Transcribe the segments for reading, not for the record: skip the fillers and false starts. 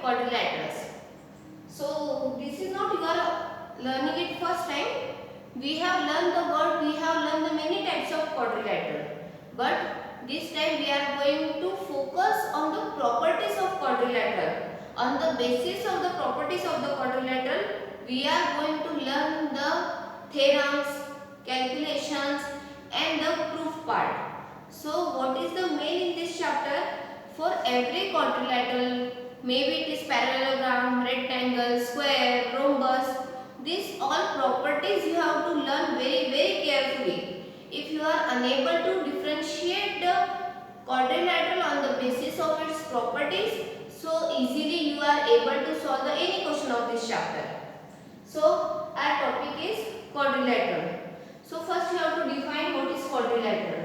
quadrilaterals. So this is not you are learning it first time. We have learned the word, we have learned the many types of quadrilateral, but this time we are going to focus on the properties of quadrilateral. On the basis of the properties of the quadrilateral, we are going to learn the theorems, calculations and the proof part. So what is the main in this chapter? For every quadrilateral, maybe it is parallelogram, rectangle, square, rhombus, these all properties you have to learn very carefully. If you are unable to differentiate the quadrilateral on the basis of its properties, so easily you are able to solve any question of this chapter. So our topic is quadrilateral. So first you have to define what is quadrilateral.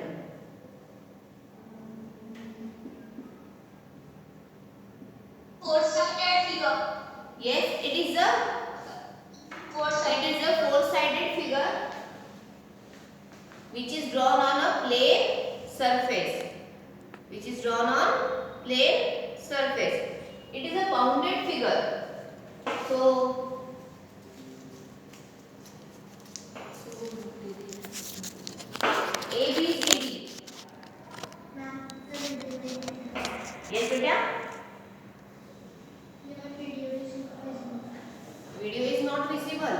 Four-sided figure. Yes, it is a four-sided figure which is drawn on a plane surface. It is a bounded figure. So A, B, C, D. Yes, beta? Video is not visible.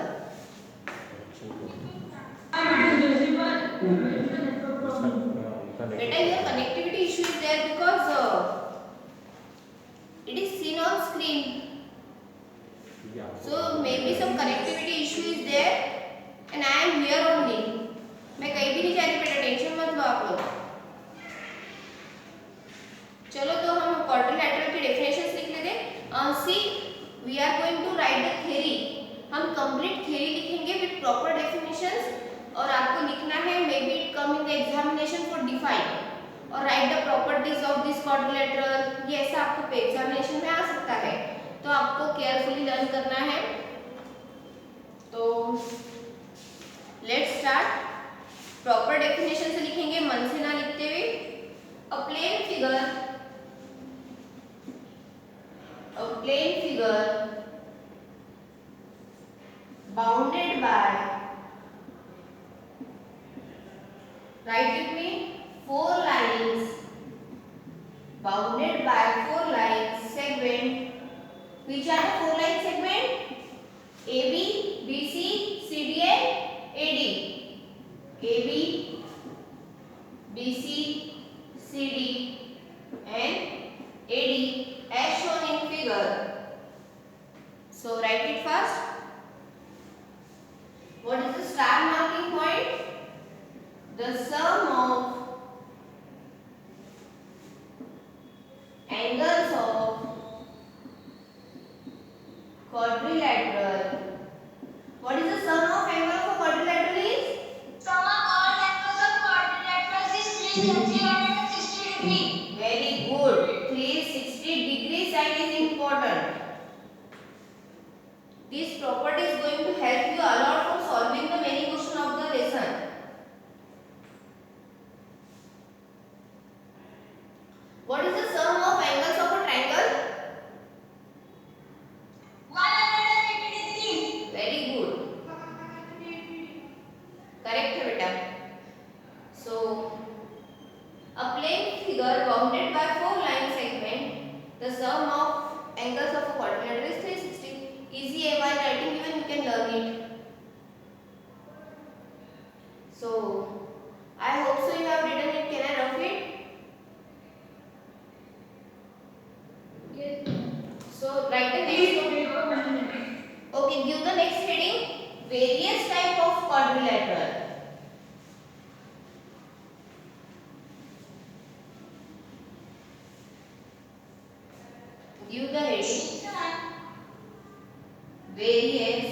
Beta, your connectivity issue is there because it is seen on screen. So maybe some connectivity issue is there and I am here only. मैं कहीं भी नहीं जा रही बेटा, tension मत लो आप लोग. चलो तो हम क्वाड्रिलैटरल की डेफिनेशंस लिख लेते हैं. See we are going to write the theory. हम कंप्लीट थ्योरी लिखेंगे विद प्रॉपर डेफिनेशंस और आपको लिखना है may be it come in the examination for define और write the properties of this quadrilateral. ये ऐसा आपको एग्जामिनेशन में आ सकता है, तो आपको केयरफुली लर्न करना है. तो लेट्स स्टार्ट. प्रॉपर डेफिनेशन से लिखेंगे, मन से ना लिखते हुए. A plane figure bounded by, write with me, four lines, bounded by four lines segment. Which are the four line segment? AB, BC, CD and AD. AB, BC, CD and AD as shown in figure. So write it first. What is the star marking point? The sum of angles of quadrilateral. What is the sum of angle of a quadrilateral is? Sum of all angles of quadrilaterals is 360 degrees. Very good. 360 degree sign is important. This property is going to help you a lot for solving the many question of the lesson. What is the sum of angles of a triangle? 180 degrees. Very good. Correct है बेटा. So a plane figure bounded by four line segment. The sum of angles of a quadrilateral is 360. Easy है, while writing even you can learn it. So I hope so you have written it. Can I rough it? So write the next one. Okay, give the next heading. Various type of quadrilateral. Give the heading. Various.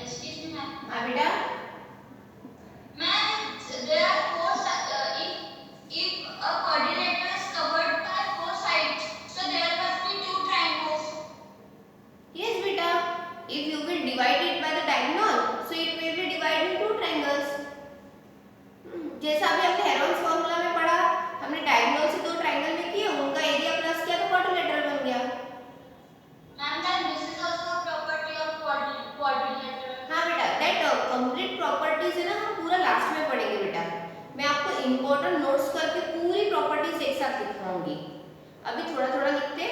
Excuse me, ma'am. हाँ बेटा. Ma'am, there are if a quadrilateral is covered by four sides, so there must be two triangles. Yes बेटा. If you will divide it by the diagonal, so it will be divided into triangles. जैसा अभी हमने Heron's formula में पढ़ा, हमने diagonal से दो triangle में किए, उनका एरिया प्लस किया तो क्वाड्रिलेटरल बन गया. इम्पोर्टेंट नोट्स करके पूरी प्रॉपर्टीज एक साथ लिखवाऊंगी। अभी थोड़ा थोड़ा लिखते,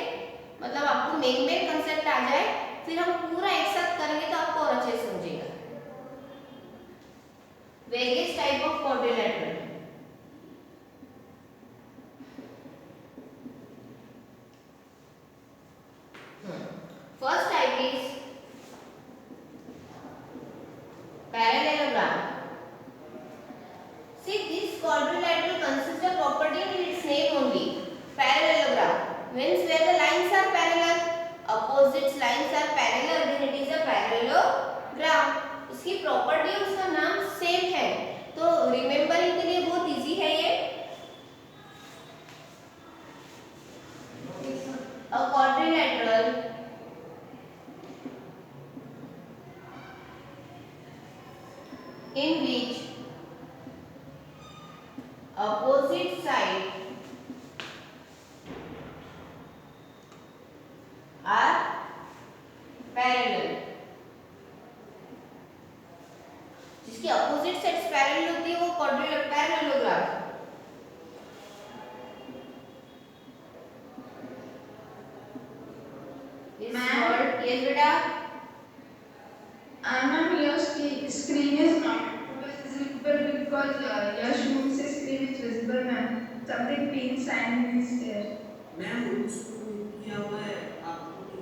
मतलब आपको मेन कंसेप्ट आ जाए, फिर हम पूरा एक साथ करेंगे तो आपको और अच्छे से समझेगा। Various type of quadrilateral. First type is parallelogram. See, this quadrilateral consists of property in its name only. Parallelogram means where the lines are parallel, opposite lines are parallel, then it is a parallelogram. इसकी property और उसका नाम same है, तो remembering के लिए बहुत easy है ये। A quadrilateral in which opposite side are parallel, जिसकी opposite sides parallel होती है वो parallelogram। Is called, yes बेटा, Ma'am, your screen is not visible because your shoes screen is visible, ma'am. Something pink sign is there. Ma'am उसको क्या हुआ है आपको?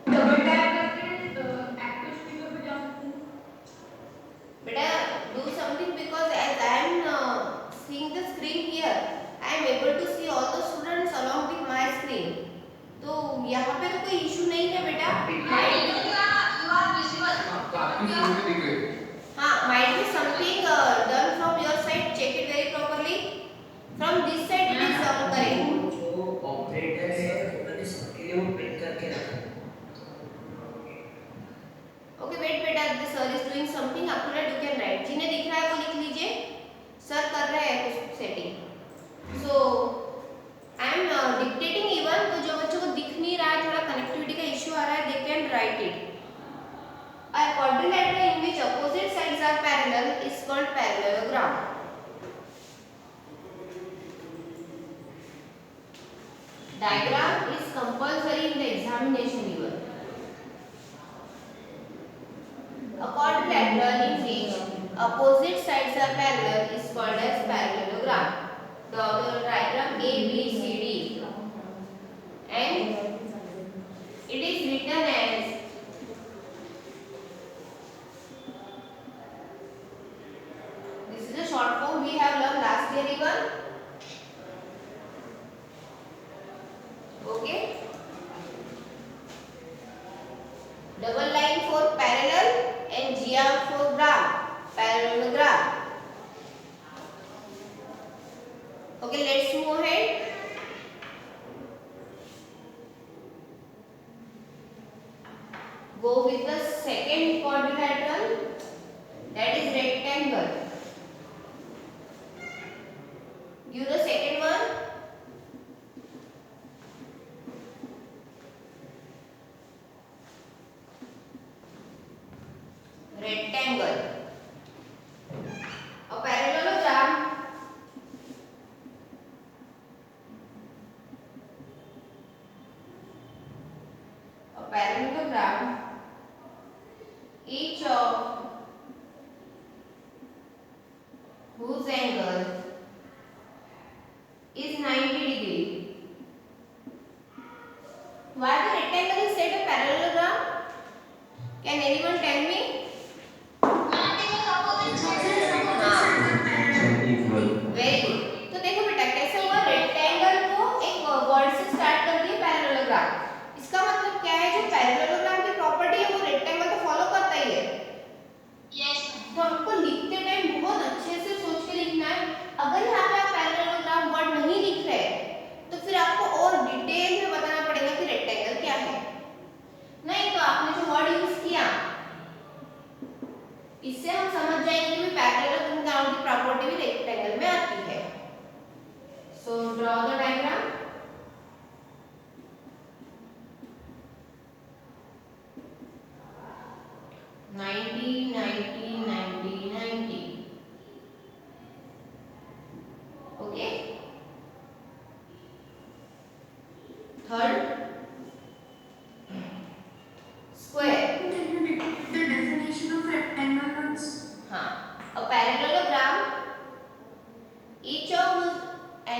डबल टैप करके एक्टिव स्पीकर पे जा सकते हैं। बेटा do something because as I am seeing the screen here, I am able to see all the students along with my screen. तो यहाँ पे तो कोई इशू नहीं है बेटा। You are visible. आपकी स्क्रीन में दिख रही है। हाँ, might be something done from your side. Check it very properly. From this side it is correct. जो ऑपरेटर है उन्होंने सबके लिए वो प्रिंट करके रखा है। Okay, wait बेटा, the sir is doing something. After that you can write. जिन्हें दिख रहा है वो लिख लीजिए। सर कर रहे हैं कुछ setting. So I am dictating even, तो जो बच्चों को दिख नहीं रहा है, थोड़ा कनेक्टिविटी का इशू आ रहा है, they can write it. A quadrilateral in which opposite sides are parallel is called parallelogram. Diagram is compulsory in the examination even. A quadrilateral in which opposite sides are parallel is called as parallelogram. The diagram A, B, C, D, and it is written as this is a short form we have learned last year even. Okay. Double line for parallel and GR for gram. Parallelogram. Okay, let's move ahead. Go with the second quadrilateral, that is rectangle. Give the second one. Rectangle. A parallelogram. A parallelogram, each of whose angle is 90 degree. Why the rectangle is said a parallelogram? Can anyone tell me? Very good. तो देखो बेटा कैसे हुआ, rectangle को एक word से start कर दिए पैरेललोग्राम। इसका मतलब क्या है, जो पैरेललोग्राम की प्रॉपर्टी है वो रेक्टेंगल को फॉलो करता ही है। Yes. तो हमको लिखते टाइम बहुत अच्छे से सोच के लिखना है।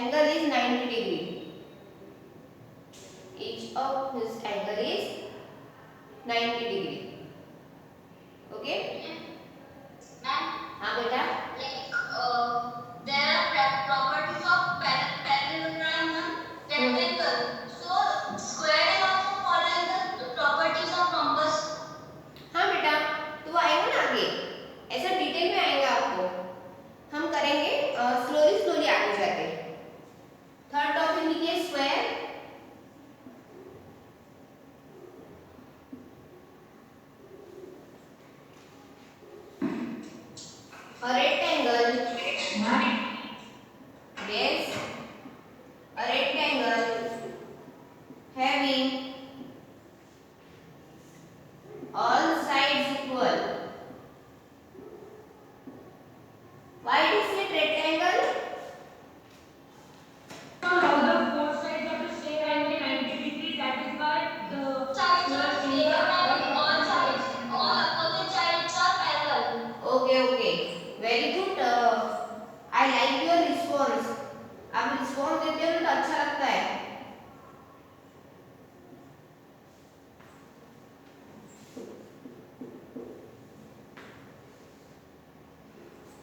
angle is 90 degree. Each of his angle is 90 degree. Okay? Ma'am, हाँ बेटा. there are properties of parallelogram and rectangle. So square is also follows the properties of rhombus. हाँ बेटा, तो वो आएगा ना आगे, ऐसा डिटेल में आएगा आपको. हम करेंगे स्लोली स्लोली आगे जाते. थर्ड टॉपिक लिखिए square. A rectangle. Yes. A rectangle having all sides equal. Why it is a rectangle? How the four sides of the same angle 90 degrees, that is why the Sides are same and all sides, all opposite sides are parallel. Okay, okay. Very good. I like your response. आप response देते हो ना तो अच्छा लगता है.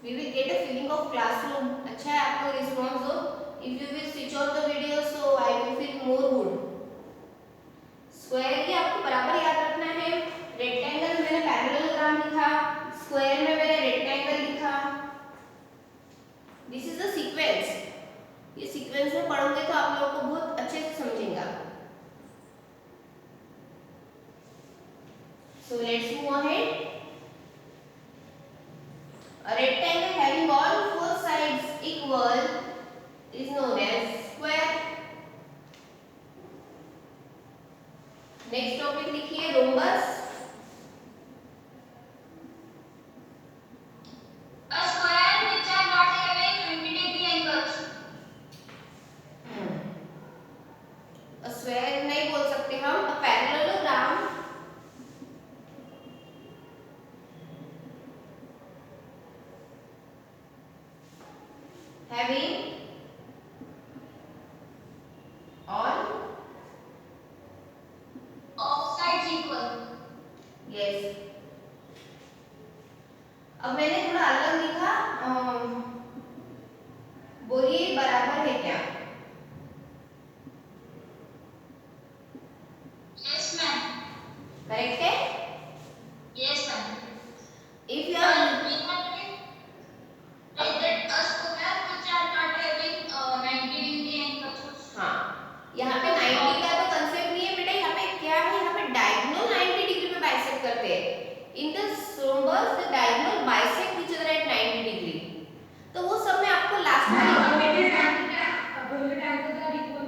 We will get a feeling of classroom. अच्छा है आपको रिस्पॉन्स दो. If you will switch off the video, so I will feel more good. Square की आपको बराबर याद रखना है. रेक्टेंगल में मैंने पैरेललोग्राम लिखा, स्क्वायर में मैंने रेक्टेंगल लिखा. This is the sequence. ये सीक्वेंस में पढ़ोगे तो आप लोगों को बहुत अच्छे से समझेगा. So let's move ahead. A rectangle having all four sides equal is known as square. Next topic लिखिए rhombus. A square which are not having 20 degree angles. A square नहीं बोल सकते हम. A parallelogram having all Of sides equal. yes. अब मैंने थोड़ा अलग लिखा. बोलिए बराबर है क्या? Yes, ma'am. करेक्ट है? Yes, ma'am. If you are We have rated a square which are not having 90 degree angles. हाँ, यहाँ पे 90 का तो कंसेप्ट नहीं है बेटा. यहाँ पे क्या है? यहाँ पे डायगोनल 90 डिग्री पे बाइसेक्ट करते हैं. In the rhombus the diagonal bisect each other at 90 degree. तो वो सब मैं आपको लास्ट में लिखूंगी. opposite angles are equal.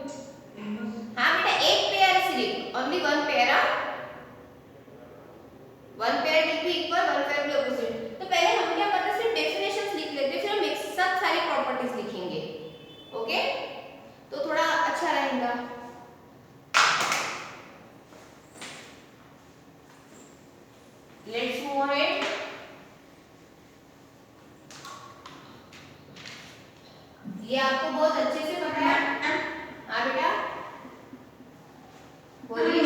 हाँ बेटा, एक पेयर सिर्फ, only one pair. One pair will be equal, one pair will be opposite. तो पहले हम क्या करते हैं, सिर्फ डेफिनेशंस लिख लेते हैं, फिर हम एक साथ सारी प्रॉपर्टीज लिखेंगे. ओके? तो थोड़ा अच्छा रहेगा. Let's move ahead. ये आपको बहुत अच्छे से पता है. हाँ बेटा, बोलिए.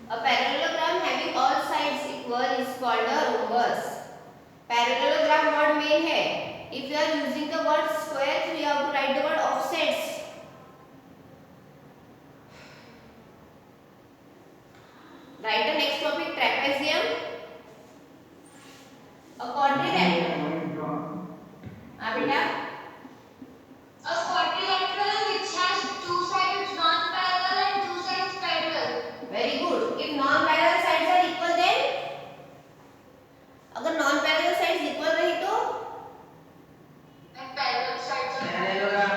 A parallelogram having all sides equal is called a rhombus. Parallelogram word main है. If you are using the word square, so you have to write the word offsets. Write the next topic trapezium. A quadrilateral. हाँ बेटा. A quadrilateral which has two sides non-parallel and two sides parallel. Very good. If non-parallel sides are equal, then अगर non-parallel sides equal रही तो And parallel sides are parallelogram.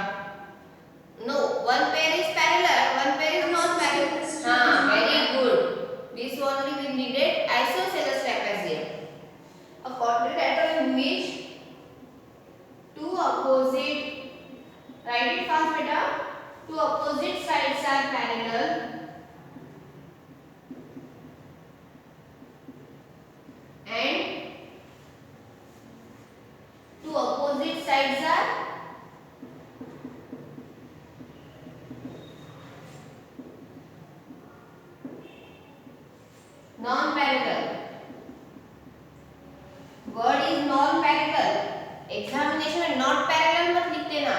no, one pair is parallel, one pair is non-parallel. हाँ, very good. This only we needed isosceles trapezium. A quadrilateral in which two opposite, write it fast beta, two opposite sides are parallel and word is non parallel, examination में not parallel मत लिख देना,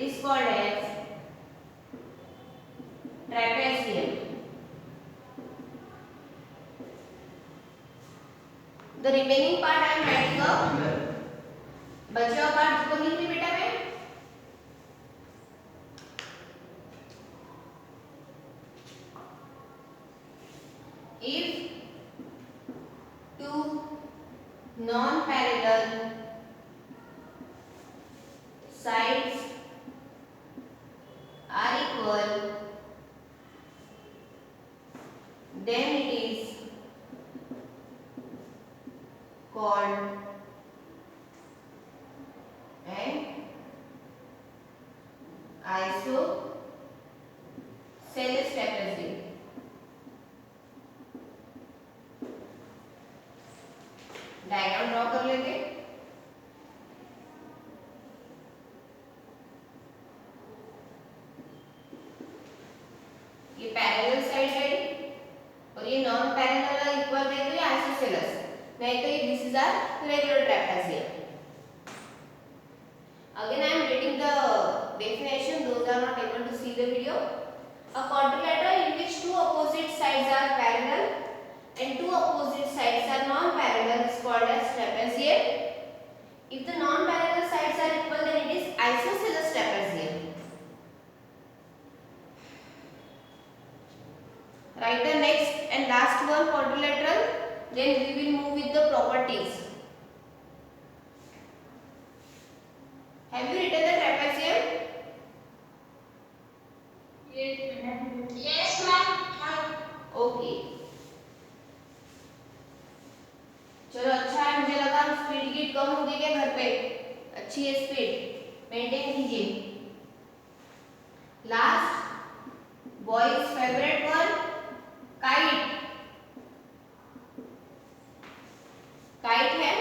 is called as trapezium. The remaining part I am writing up, बचा हुआ part को लिख ली बेटा मैं। If two non-parallel sides are equal, then it is called an isosceles trapezium. Diagram draw कर लेते। ये पैरेलल साइड है और ये नॉन पैरेलल इक्वल है तो ये आइसोसेलेस, नहीं तो ये this is our regular trapezium. Again I am reading the definition, those are not able to see the video. A quadrilateral in which two opposite sides are parallel and two opposite sides are non-parallel is called as trapezium. If the non-parallel sides are equal, then it is isosceles trapezium. Write the next and last one, quadrilateral. Then we will move with the properties. Have you written the trapezium? Yes, ma'am. Okay. चलो अच्छा है, मुझे लगा speed की कम हो गई क्या घर पे, अच्छी है स्पीड, मेंटेन कीजिए। Last boys favourite one, kite. Kite है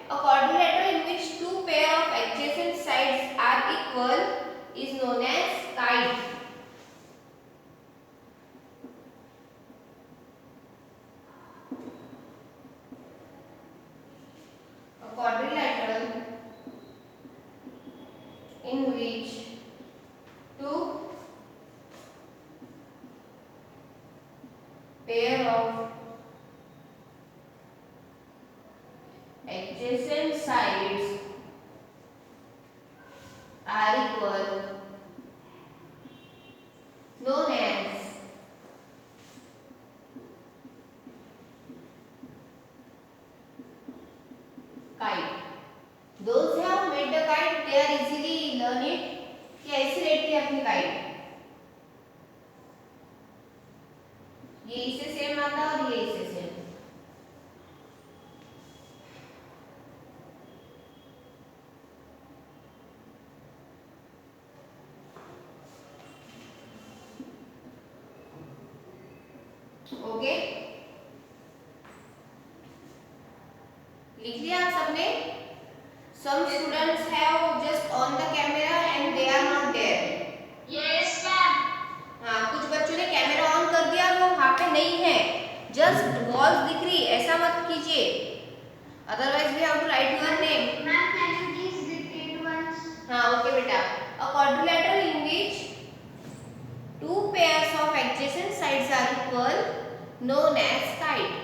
a quadrilateral in which two pair of adjacent sides are equal is known as kite. A quadrilateral in which two pair of adjacent sides are equal known as kite. Those who have made the kite, they are easily learn it कि ऐसे rate की अपनी kite, ये इससे same आता है और ये इससे सेम। ओके, लिख लिया आप सबने? Some students have just on the camera and they are not there. Yes, ma'am. हाँ, कुछ बच्चों ने कैमरा ऑन कर दिया, वो वहाँ पे नहीं है, जस्ट वॉल्स दिख रही, ऐसा मत कीजिए, otherwise we have to write your name. Ma'am, can you please dictate once? हाँ ओके बेटा, a quadrilateral in which two pairs of adjacent sides are equal known as kite.